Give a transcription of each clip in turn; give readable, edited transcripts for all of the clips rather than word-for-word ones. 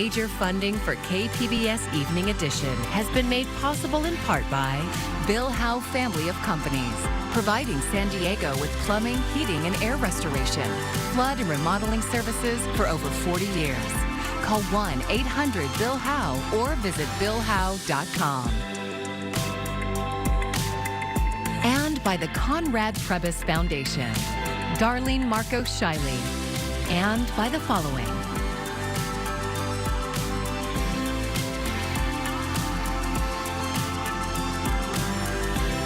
Major funding for KPBS Evening Edition has been made possible in part by Bill Howe Family of Companies, providing San Diego with plumbing, heating, and air restoration, flood and remodeling services for over 40 years. Call 1-800-BILL-HOWE or visit BillHowe.com. And by the Conrad Trebas Foundation, Darlene Marco Shiley, and by the following.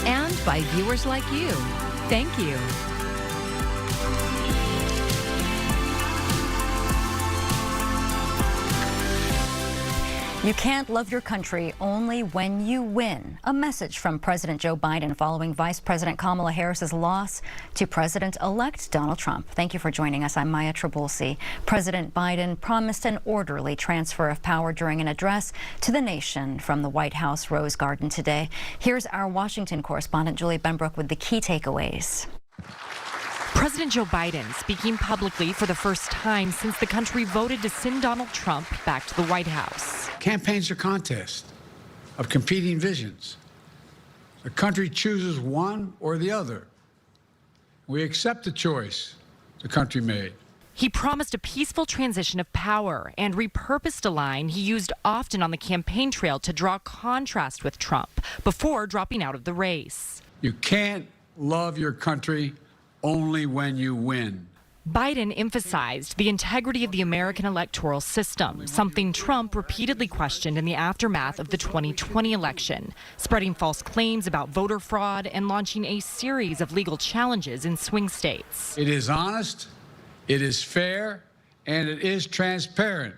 And by viewers like you. Thank you. You can't love your country only when you win. A message from President Joe Biden following Vice President Kamala Harris's loss to President-elect Donald Trump. Thank you for joining us. I'm Maya Trabulsi. President Biden promised an orderly transfer of power during an address to the nation from the White House Rose Garden today. Here's our Washington correspondent Julie Benbrook with the key takeaways. President Joe Biden speaking publicly for the first time since the country voted to send Donald Trump back to the White House. Campaigns are contests of competing visions. The country chooses one or the other. We accept the choice the country made. He promised a peaceful transition of power and repurposed a line he used often on the campaign trail to draw contrast with Trump before dropping out of the race. You can't love your country only when you win. Biden emphasized the integrity of the American electoral system, something Trump repeatedly questioned in the aftermath of the 2020 election, spreading false claims about voter fraud and launching a series of legal challenges in swing states. It is honest, it is fair, and it is transparent.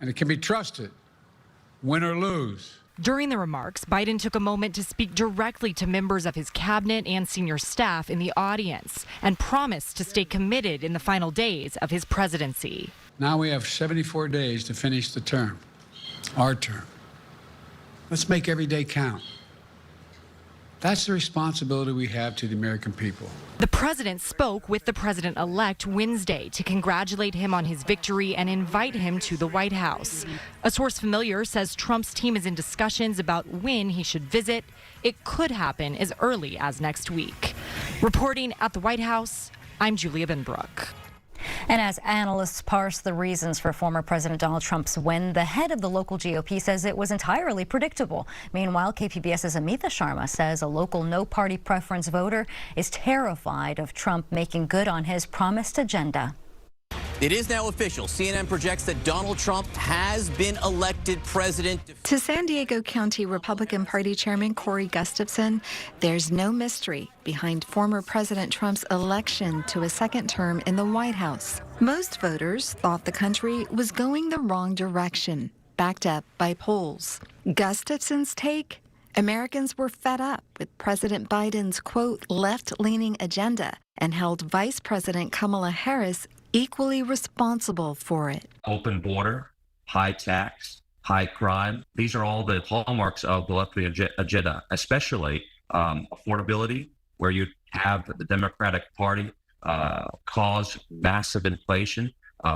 And it can be trusted, win or lose. During the remarks, Biden took a moment to speak directly to members of his cabinet and senior staff in the audience and promised to stay committed in the final days of his presidency. Now we have 74 days to finish the term, our term. Let's make every day count. That's the responsibility we have to the American people. The president spoke with the president-elect Wednesday to congratulate him on his victory and invite him to the White House. A source familiar says Trump's team is in discussions about when he should visit. It could happen as early as next week. Reporting at the White House, I'm Julia Benbrook. And as analysts parse the reasons for former President Donald Trump's win, the head of the local GOP says it was entirely predictable. Meanwhile, KPBS's Amita Sharma says a local no-party preference voter is terrified of Trump making good on his promised agenda. It is now official. CNN projects that Donald Trump has been elected president. To San Diego County Republican Party Chairman Corey Gustafson, there's no mystery behind former President Trump's election to a second term in the White House. Most voters thought the country was going the wrong direction, backed up by polls. Gustafson's take? Americans were fed up with President Biden's, quote, left-leaning agenda and held Vice President Kamala Harris equally responsible for it. Open border, high tax, high crime. These are all the hallmarks of the left-wing agenda, especially affordability, where you have the Democratic Party cause massive inflation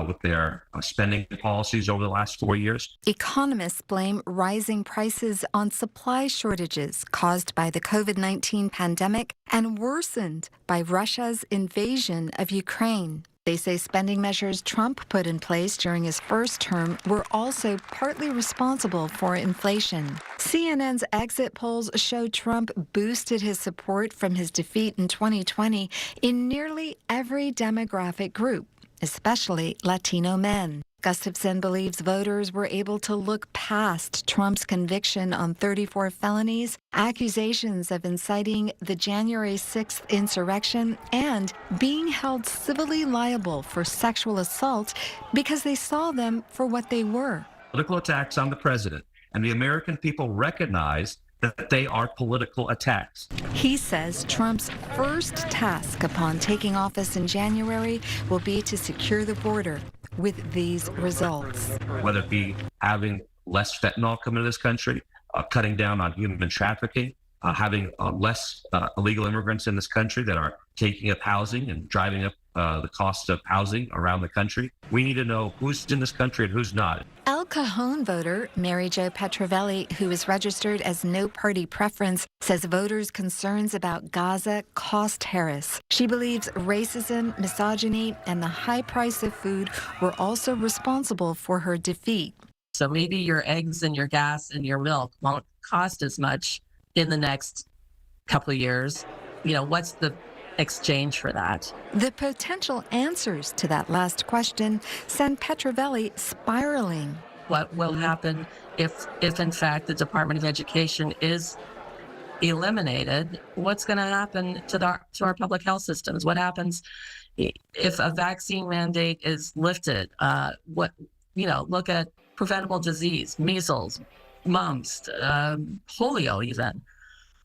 with their spending policies over the last 4 years. Economists blame rising prices on supply shortages caused by the COVID-19 pandemic and worsened by Russia's invasion of Ukraine. They say spending measures Trump put in place during his first term were also partly responsible for inflation. CNN's exit polls show Trump boosted his support from his defeat in 2020 in nearly every demographic group, especially Latino men. Gustafson believes voters were able to look past Trump's conviction on 34 felonies, accusations of inciting the January 6th insurrection, and being held civilly liable for sexual assault because they saw them for what they were. Political attacks on the president, and the American people recognize that they are political attacks. He says Trump's first task upon taking office in January will be to secure the border. With these results, whether it be having less fentanyl come into this country, cutting down on human trafficking, having less illegal immigrants in this country that are taking up housing and driving up the cost of housing around the country. We need to know who's in this country and who's not. El Cajon voter Mary Jo Petrovelli, who is registered as no party preference, says voters' concerns about Gaza cost Harris. She believes racism, misogyny, and the high price of food were also responsible for her defeat. So maybe your eggs and your gas and your milk won't cost as much in the next couple of years. You know, what's the exchange for that? The potential answers to that last question send Petrovelli spiraling. What will happen if in fact the Department of Education is eliminated? What's going to happen to our public health systems? What happens if a vaccine mandate is lifted? Look at preventable disease, measles, mumps, polio even.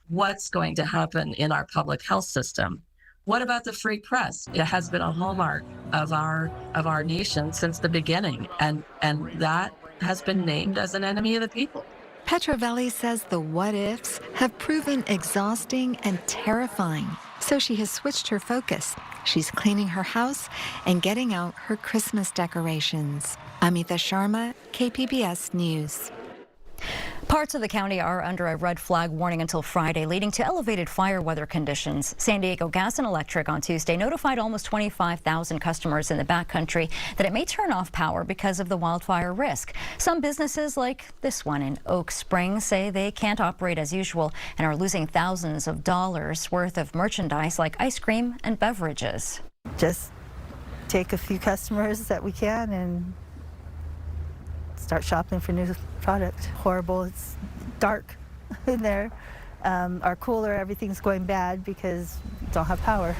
What's going to happen in our public health system? What about the free press? It has been a hallmark of our nation since the beginning, and that has been named as an enemy of the people. Petrovelli says the what-ifs have proven exhausting and terrifying, so she has switched her focus. She's cleaning her house and getting out her Christmas decorations. Amita Sharma, KPBS News. Parts of the county are under a red flag warning until Friday, leading to elevated fire weather conditions. San Diego Gas and Electric on Tuesday notified almost 25,000 customers in the backcountry that it may turn off power because of the wildfire risk. Some businesses, like this one in Oak Springs, say they can't operate as usual and are losing thousands of dollars worth of merchandise like ice cream and beverages. Just take a few customers that we can and start shopping for new product. Horrible, it's dark in there. Our cooler, everything's going bad because we don't have power.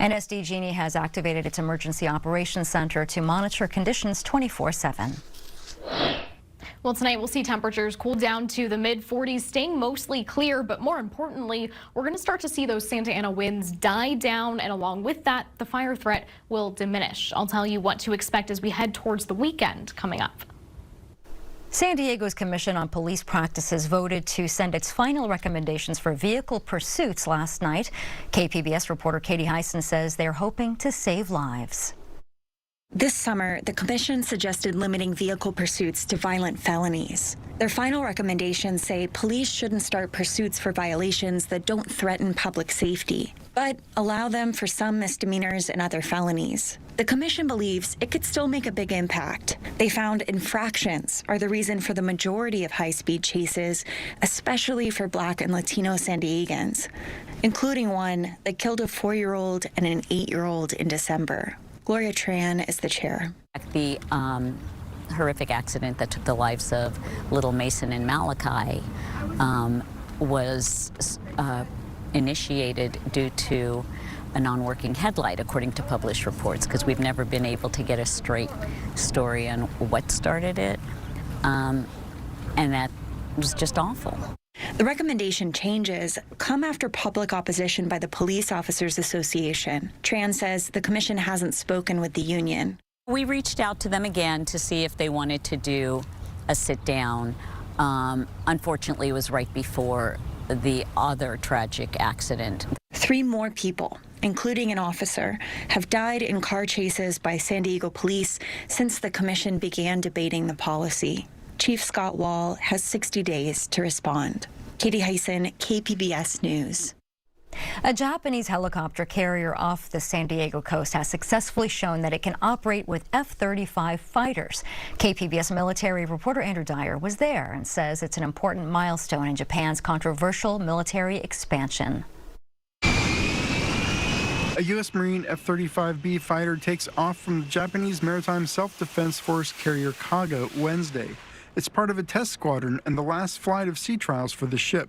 And SDG&E has activated its Emergency Operations Center to monitor conditions 24/7. Well, tonight we'll see temperatures cool down to the mid-40s, staying mostly clear, but more importantly, we're going to start to see those Santa Ana winds die down, and along with that, the fire threat will diminish. I'll tell you what to expect as we head towards the weekend coming up. San Diego's Commission on Police Practices voted to send its final recommendations for vehicle pursuits last night. KPBS reporter Katie Heisen says they're hoping to save lives. This summer, the Commission suggested limiting vehicle pursuits to violent felonies. Their final recommendations say police shouldn't start pursuits for violations that don't threaten public safety, but allow them for some misdemeanors and other felonies. The Commission believes it could still make a big impact. They found infractions are the reason for the majority of high-speed chases, especially for Black and Latino San Diegans, including one that killed a 4-year-old and an 8-year-old in December. Gloria Tran is the chair. The horrific accident that took the lives of little Mason and Malachi was initiated due to a non-working headlight, according to published reports, because we've never been able to get a straight story on what started it, and that was just awful. The recommendation changes come after public opposition by the Police Officers Association. Tran says the commission hasn't spoken with the union. We reached out to them again to see if they wanted to do a sit-down. Unfortunately, it was right before the other tragic accident. 3 more people, including an officer, have died in car chases by San Diego police since the commission began debating the policy. Chief Scott Wall has 60 days to respond. Katie Heisen, KPBS News. A Japanese helicopter carrier off the San Diego coast has successfully shown that it can operate with F-35 fighters. KPBS military reporter Andrew Dyer was there and says it's an important milestone in Japan's controversial military expansion. A U.S. Marine F-35B fighter takes off from the Japanese Maritime Self-Defense Force carrier Kaga Wednesday. It's part of a test squadron and the last flight of sea trials for the ship.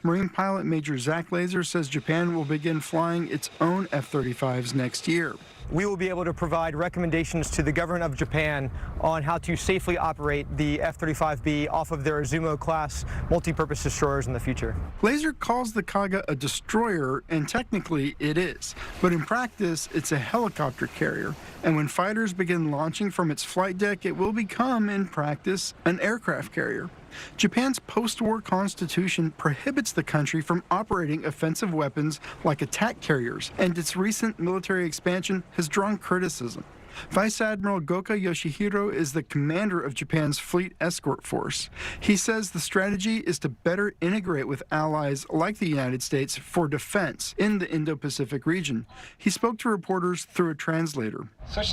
Marine pilot Major Zach Laser says Japan will begin flying its own F-35s next year. We will be able to provide recommendations to the government of Japan on how to safely operate the F-35B off of their Izumo-class multi-purpose destroyers in the future. Laser calls the Kaga a destroyer, and technically it is. But in practice, it's a helicopter carrier. And when fighters begin launching from its flight deck, it will become, in practice, an aircraft carrier. Japan's post-war constitution prohibits the country from operating offensive weapons like attack carriers, and its recent military expansion has drawn criticism. Vice Admiral Goka Yoshihiro is the commander of Japan's fleet escort force. He says the strategy is to better integrate with allies like the United States for defense in the Indo-Pacific region. He spoke to reporters through a translator. For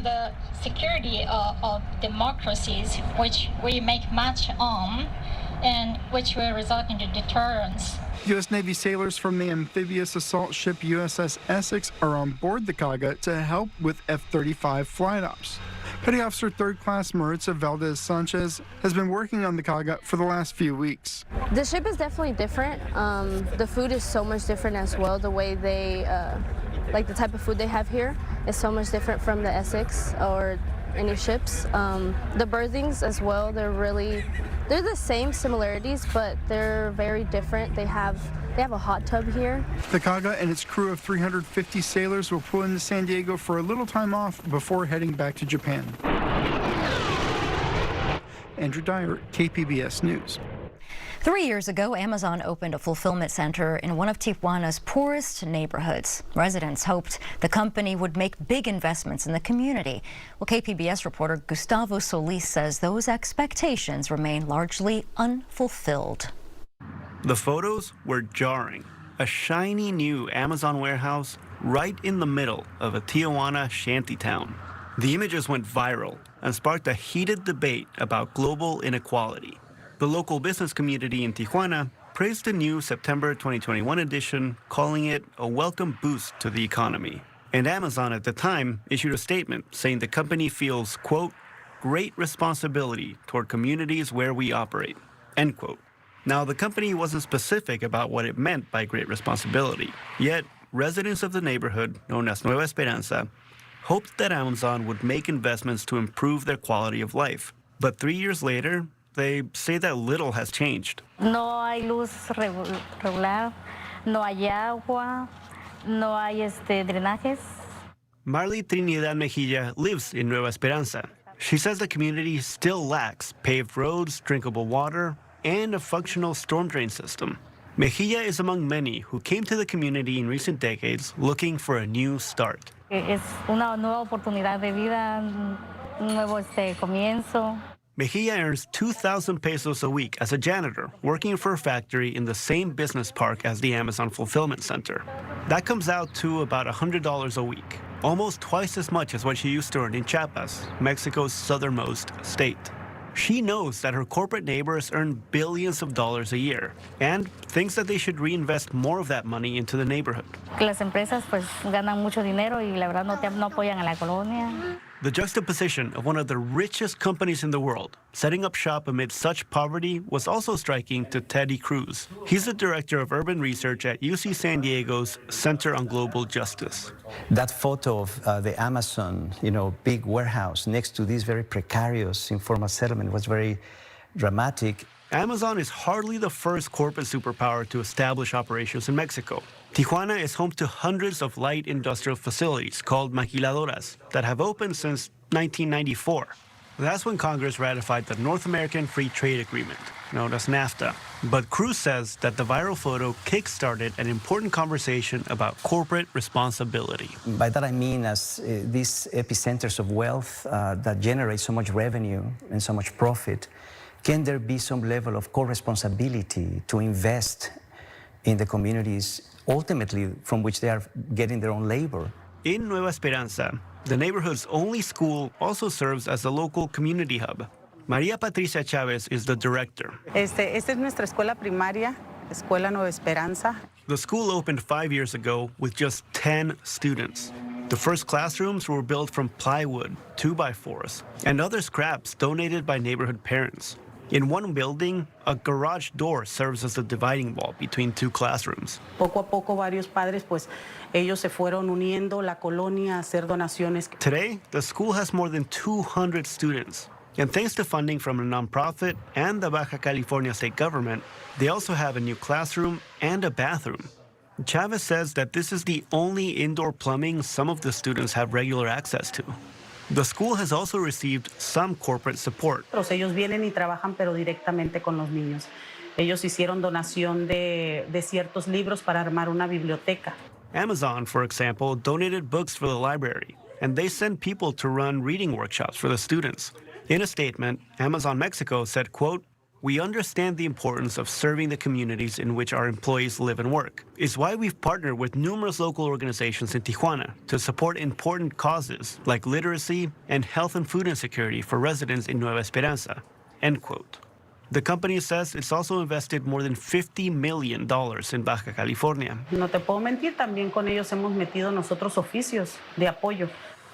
the security of democracies, which we make much on, and which will result in the deterrence. U.S. Navy sailors from the amphibious assault ship USS Essex are on board the Kaga to help with F-35 flight ops. Petty Officer 3rd Class Maritza Valdez Sanchez has been working on the Kaga for the last few weeks. The ship is definitely different. The food is so much different as well. The way they, like the type of food they have here is so much different from the Essex or any ships. The berthings as well, they're the same similarities, but they're very different. They have a hot tub here. The Kaga and its crew of 350 sailors will pull into San Diego for a little time off before heading back to Japan. Andrew Dyer, KPBS News. 3 years ago, Amazon opened a fulfillment center in one of Tijuana's poorest neighborhoods. Residents hoped the company would make big investments in the community. Well, KPBS reporter Gustavo Solis says those expectations remain largely unfulfilled. The photos were jarring. A shiny new Amazon warehouse right in the middle of a Tijuana shantytown. The images went viral and sparked a heated debate about global inequality. The local business community in Tijuana praised the new September 2021 edition, calling it a welcome boost to the economy. And Amazon at the time issued a statement saying the company feels, quote, great responsibility toward communities where we operate, end quote. Now, the company wasn't specific about what it meant by great responsibility. Yet, residents of the neighborhood, known as Nueva Esperanza, hoped that Amazon would make investments to improve their quality of life. But 3 years later, they say that little has changed. No hay luz regular, no hay agua, no hay drenajes. Marley Trinidad Mejilla lives in Nueva Esperanza. She says the community still lacks paved roads, drinkable water, and a functional storm drain system. Mejilla is among many who came to the community in recent decades looking for a new start. Es una nueva oportunidad de vida, un nuevo comienzo. Mejilla earns 2,000 pesos a week as a janitor, working for a factory in the same business park as the Amazon Fulfillment Center. That comes out to about $100 a week, almost twice as much as what she used to earn in Chiapas, Mexico's southernmost state. She knows that her corporate neighbors earn billions of dollars a year and thinks that they should reinvest more of that money into the neighborhood. Las empresas pues ganan mucho dinero y la verdad no apoyan a la colonia. The juxtaposition of one of the richest companies in the world setting up shop amid such poverty was also striking to Teddy Cruz. He's the director of urban research at UC San Diego's Center on Global Justice. That photo of the Amazon, big warehouse next to this very precarious informal settlement was very dramatic. Amazon is hardly the first corporate superpower to establish operations in Mexico. Tijuana is home to hundreds of light industrial facilities called maquiladoras that have opened since 1994. That's when Congress ratified the North American Free Trade Agreement, known as NAFTA. But Cruz says that the viral photo kick-started an important conversation about corporate responsibility. By that I mean as these epicenters of wealth that generate so much revenue and so much profit, can there be some level of co-responsibility to invest in the communities ultimately from which they are getting their own labor? In Nueva Esperanza, the neighborhood's only school also serves as a local community hub. Maria Patricia Chavez is the director. Esta es nuestra escuela primaria, Escuela Nueva Esperanza. The school opened 5 years ago with just 10 students. The first classrooms were built from plywood, 2x4s, and other scraps donated by neighborhood parents. In one building, a garage door serves as the dividing wall between two classrooms. Poco a poco varios padres, pues ellos se fueron uniendo la colonia a hacer donaciones. Today, the school has more than 200 students. And thanks to funding from a nonprofit and the Baja California state government, they also have a new classroom and a bathroom. Chavez says that this is the only indoor plumbing some of the students have regular access to. The school has also received some corporate support. Ellos vienen y trabajan, pero directamente con los niños. Ellos hicieron donación de ciertos libros para armar una biblioteca. Amazon, for example, donated books for the library, and they send people to run reading workshops for the students. In a statement, Amazon Mexico said, quote, "We understand the importance of serving the communities in which our employees live and work. It's why we've partnered with numerous local organizations in Tijuana to support important causes like literacy and health and food insecurity for residents in Nueva Esperanza," end quote. The company says it's also invested more than $50 million in Baja California. No te puedo mentir, también con ellos hemos metido nosotros oficios de apoyo.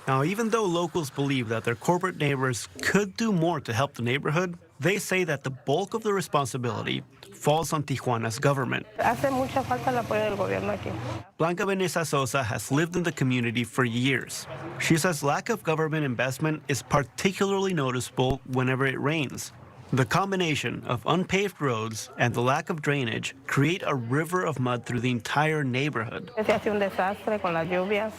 Now, even though locals believe that their corporate neighbors could do more to help the neighborhood, they say that the bulk of the responsibility falls on Tijuana's government. Hace mucha falta el apoyo del gobierno aquí. Blanca Vanessa Sosa has lived in the community for years. She says lack of government investment is particularly noticeable whenever it rains. The combination of unpaved roads and the lack of drainage create a river of mud through the entire neighborhood. Se hace un desastre con las lluvias.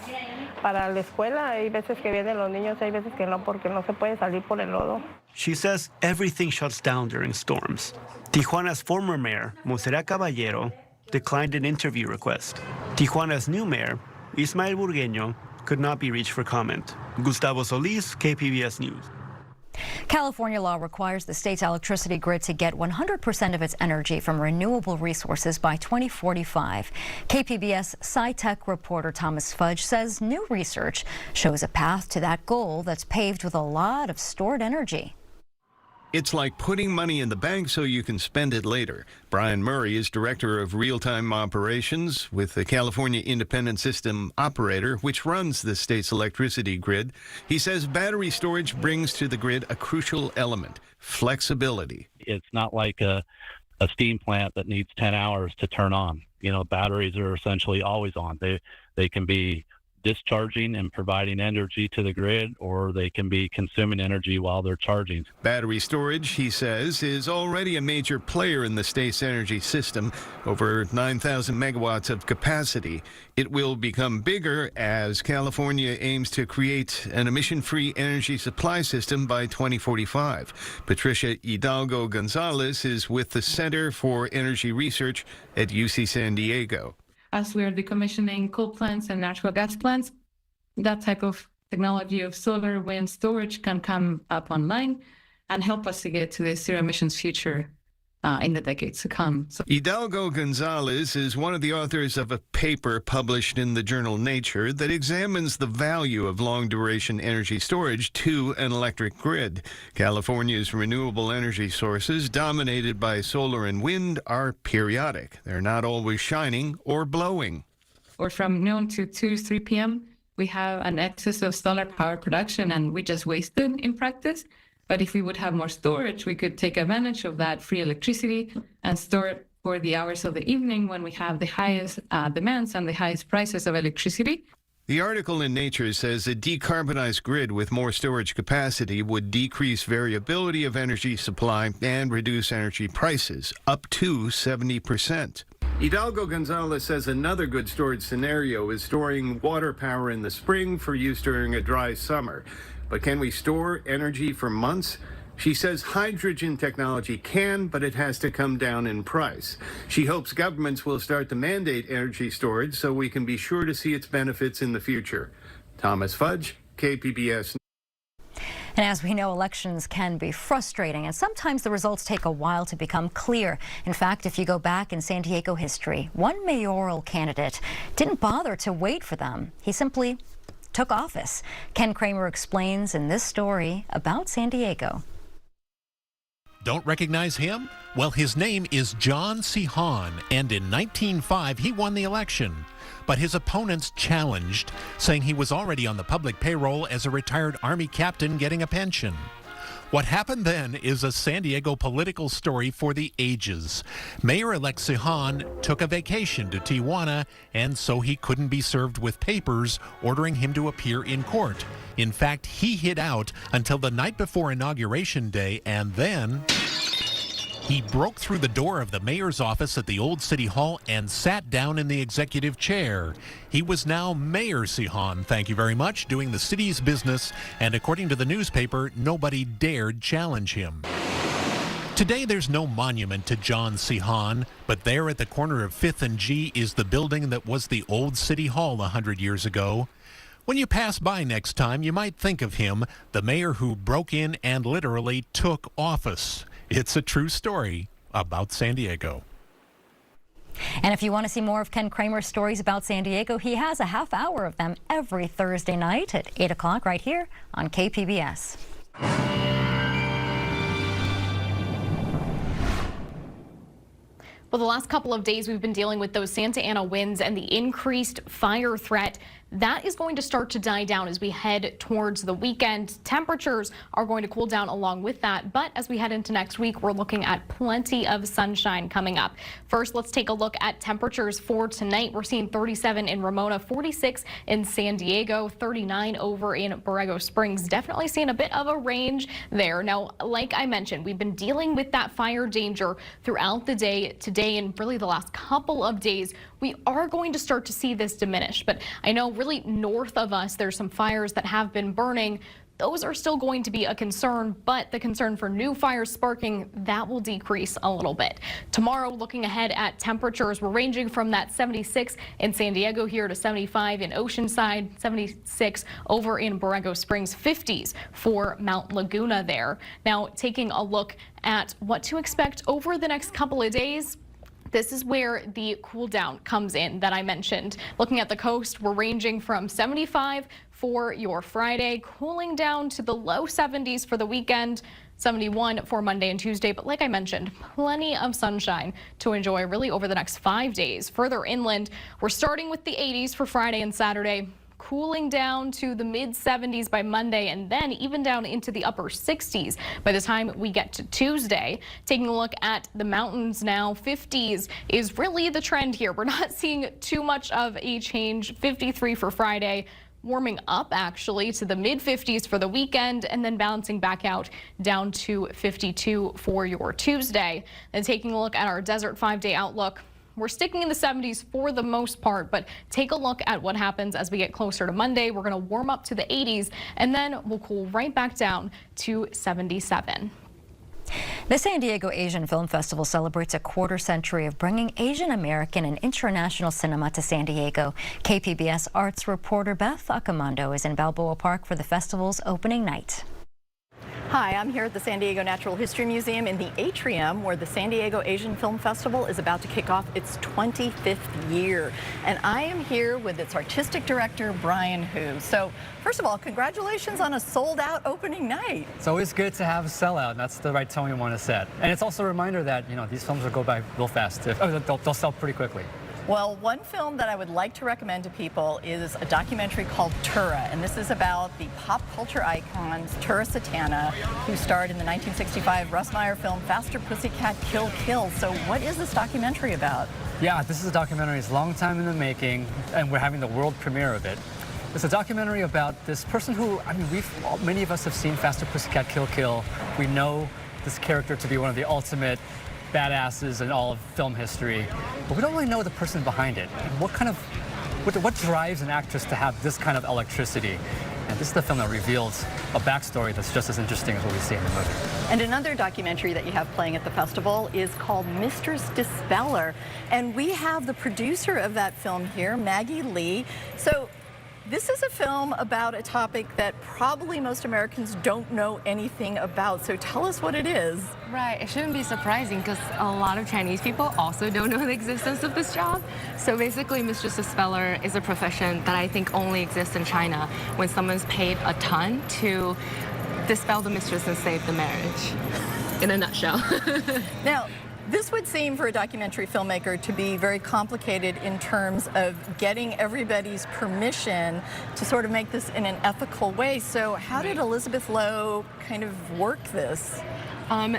Para la escuela hay veces que vienen los niños, hay veces que no, porque no se puede salir por el lodo. She says everything shuts down during storms. Tijuana's former mayor, Monserrat Caballero, declined an interview request. Tijuana's new mayor, Ismael Burgueño, could not be reached for comment. Gustavo Solis, KPBS News. California law requires the state's electricity grid to get 100% of its energy from renewable resources by 2045. KPBS SciTech reporter Thomas Fudge says new research shows a path to that goal that's paved with a lot of stored energy. It's like putting money in the bank so you can spend it later. Brian Murray is Director of Real-Time Operations with the California Independent System Operator, which runs the state's electricity grid. He says battery storage brings to the grid a crucial element, flexibility. It's not like a steam plant that needs 10 hours to turn on. You know, batteries are essentially always on. They can be discharging and providing energy to the grid, or they can be consuming energy while they're charging. Battery storage, he says, is already a major player in the state's energy system, over 9,000 megawatts of capacity. It will become bigger as California aims to create an emission-free energy supply system by 2045. Patricia Hidalgo Gonzalez is with the Center for Energy Research at UC San Diego. As we are decommissioning coal plants and natural gas plants, that type of technology of solar, wind storage can come up online and help us to get to the zero emissions future in the decades to come. Hidalgo Gonzalez is one of the authors of a paper published in the journal Nature that examines the value of long-duration energy storage to an electric grid. California's renewable energy sources, dominated by solar and wind, are periodic. They're not always shining or blowing. Or from noon to 2, 3 p.m., we have an excess of solar power production, and we just waste it in practice. But if we would have more storage, we could take advantage of that free electricity and store it for the hours of the evening when we have the highest demands and the highest prices of electricity. The article in Nature says a decarbonized grid with more storage capacity would decrease variability of energy supply and reduce energy prices up to 70%. Hidalgo Gonzalez says another good storage scenario is storing water power in the spring for use during a dry summer. But can we store energy for months? She says hydrogen technology can, but it has to come down in price. She hopes governments will start to mandate energy storage so we can be sure to see its benefits in the future. Thomas Fudge, KPBS. And as we know, elections can be frustrating, and sometimes the results take a while to become clear. In fact, if you go back in San Diego history, one mayoral candidate didn't bother to wait for them. He simply took office. Ken Kramer explains in this story about San Diego. Don't recognize him? Well, his name is John C. Hahn, and in 1905 he won the election. But his opponents challenged, saying he was already on the public payroll as a retired Army captain getting a pension. What happened then is a San Diego political story for the ages. Mayor-elect Sihan took a vacation to Tijuana, and so he couldn't be served with papers ordering him to appear in court. In fact, he hid out until the night before Inauguration Day, and then He broke through the door of the mayor's office at the old city hall and sat down in the executive chair. He was now Mayor Sihon, thank you very much, doing the city's business, and according to the newspaper, nobody dared challenge him. Today, there's no monument to John Sihon, but there at the corner of 5th and G is the building that was the old city hall 100 years ago. When you pass by next time, you might think of him, the mayor who broke in and literally took office. It's a true story about San Diego. And if you want to see more of Ken Kramer's stories about San Diego, he has a half hour of them every Thursday night at 8 o'clock right here on KPBS. Well, the last couple of days we've been dealing with those Santa Ana winds and the increased fire threat. That is going to start to die down as we head towards the weekend. Temperatures are going to cool down along with that, but as we head into next week, we're looking at plenty of sunshine coming up. First, let's take a look at temperatures for tonight. We're seeing 37 in Ramona, 46 in San Diego, 39 over in Borrego Springs. Definitely seeing a bit of a range there. Now, like I mentioned, we've been dealing with that fire danger throughout the day today and really the last couple of days. We are going to start to see this diminish, but I know really north of us, there's some fires that have been burning. Those are still going to be a concern, but the concern for new fires sparking, that will decrease a little bit. Tomorrow, looking ahead at temperatures, we're ranging from that 76 in San Diego here to 75 in Oceanside, 76 over in Borrego Springs, 50s for Mount Laguna there. Now, taking a look at what to expect over the next couple of days. This is where the cool down comes in that I mentioned. Looking at the coast, we're ranging from 75 for your Friday, cooling down to the low 70s for the weekend, 71 for Monday and Tuesday. But like I mentioned, plenty of sunshine to enjoy really over the next 5 days. Further inland, we're starting with the 80s for Friday and Saturday, cooling down to the mid-70s by Monday and then even down into the upper 60s by the time we get to Tuesday. Taking a look at the mountains now, 50s is really the trend here. We're not seeing too much of a change. 53 for Friday, warming up actually to the mid-50s for the weekend and then bouncing back out down to 52 for your Tuesday. And taking a look at our desert 5-day outlook, we're sticking in the 70s for the most part, but take a look at what happens as we get closer to Monday. We're going to warm up to the 80s, and then we'll cool right back down to 77. The San Diego Asian Film Festival celebrates a quarter century of bringing Asian American and international cinema to San Diego. KPBS arts reporter Beth Accomando is in Balboa Park for the festival's opening night. Hi, I'm here at the San Diego Natural History Museum in the atrium where the San Diego Asian Film Festival is about to kick off its 25th year. And I am here with its artistic director, Brian Hu. So, first of all, congratulations on a sold-out opening night. It's always good to have a sellout, and that's the right tone we want to set. And it's also a reminder that, you know, these films will go by real fast. They'll sell pretty quickly. Well, one film that I would like to recommend to people is a documentary called Tura, and this is about the pop culture icon Tura Satana, who starred in the 1965 Russ Meyer film Faster Pussycat Kill Kill. So what is this documentary about? Yeah, this is a documentary. It's a long time in the making, and we're having the world premiere of it. It's a documentary about this person who, I mean, many of us have seen Faster Pussycat Kill Kill. We know this character to be one of the ultimate badasses in all of film history, but we don't really know the person behind it. And what drives an actress to have this kind of electricity? And this is the film that reveals a backstory that's just as interesting as what we see in the movie. And another documentary that you have playing at the festival is called Mistress Dispeller, and we have the producer of that film here, Maggie Lee. So this is a film about a topic that probably most Americans don't know anything about. So tell us what it is. Right, it shouldn't be surprising because a lot of Chinese people also don't know the existence of this job. So basically, Mistress Dispeller is a profession that I think only exists in China when someone's paid a ton to dispel the mistress and save the marriage, in a nutshell. Now, this would seem for a documentary filmmaker to be very complicated in terms of getting everybody's permission to sort of make this in an ethical way. So how did Elizabeth Lowe kind of work this?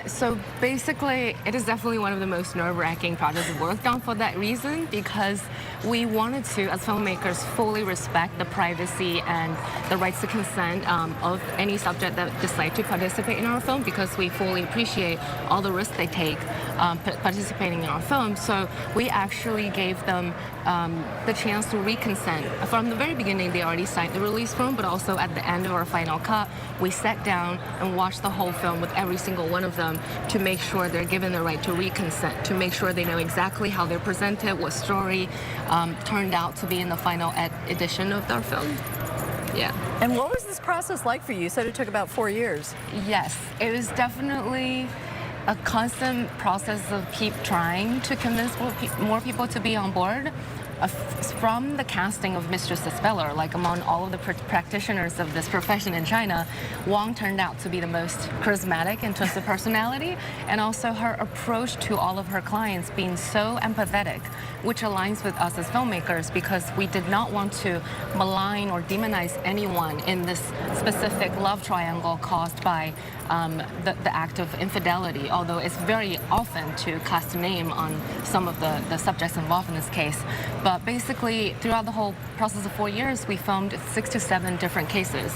So basically, it is definitely one of the most nerve-wracking projects we've worked on for that reason, because we wanted to, as filmmakers, fully respect the privacy and the rights to consent of any subject that decide to participate in our film, because we fully appreciate all the risks they take participating in our film. So we actually gave them the chance to reconsent. From the very beginning, they already signed the release form, but also at the end of our final cut, we sat down and watched the whole film with every single one of them to make sure they're given the right to reconsent, to make sure they know exactly how they're presented, what story turned out to be in the final edition of our film. Yeah. And what was this process like for you? You said it took about 4 years. Yes, it was definitely a constant process of keep trying to convince more people to be on board. From the casting of Mistress Dispeller, like among all of the practitioners of this profession in China, Wang turned out to be the most charismatic in terms of personality, and also her approach to all of her clients being so empathetic, which aligns with us as filmmakers, because we did not want to malign or demonize anyone in this specific love triangle caused by the act of infidelity, although it's very often to cast a name on some of the subjects involved in this case. But basically, throughout the whole process of 4 years, we filmed 6 to 7 different cases,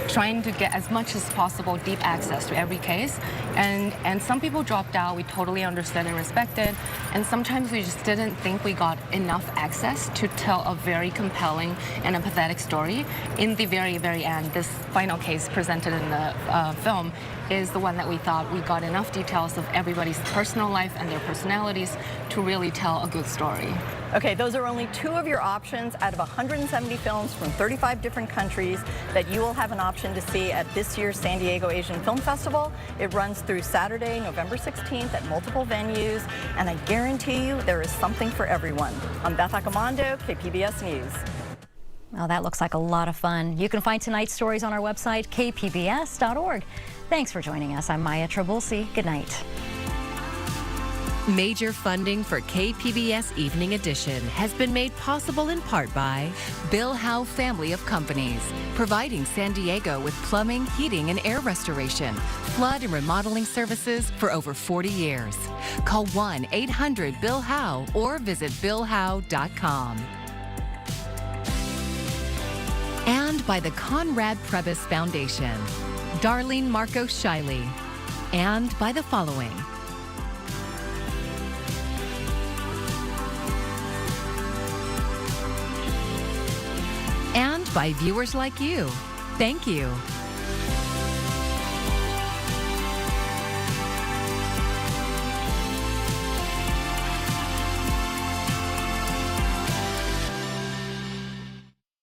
trying to get as much as possible deep access to every case. And some people dropped out, we totally understood and respected. And sometimes we just didn't think we got enough access to tell a very compelling and empathetic story. In the very, very end, this final case presented in the film is the one that we thought we got enough details of everybody's personal life and their personalities to really tell a good story. Okay, those are only 2 of your options out of 170 films from 35 different countries that you will have an option to see at this year's San Diego Asian Film Festival. It runs through Saturday, November 16th at multiple venues, and I guarantee you there is something for everyone. I'm Beth Accomando, KPBS News. Well, that looks like a lot of fun. You can find tonight's stories on our website, kpbs.org. Thanks for joining us. I'm Maya Trabulsi. Good night. Major funding for KPBS Evening Edition has been made possible in part by Bill Howe Family of Companies, providing San Diego with plumbing, heating, and air restoration, flood and remodeling services for over 40 years. Call 1-800-BILL-HOWE or visit billhowe.com. And by the Conrad Prebys Foundation, Darlene Marcos Shiley, and by the following: and by viewers like you. Thank you.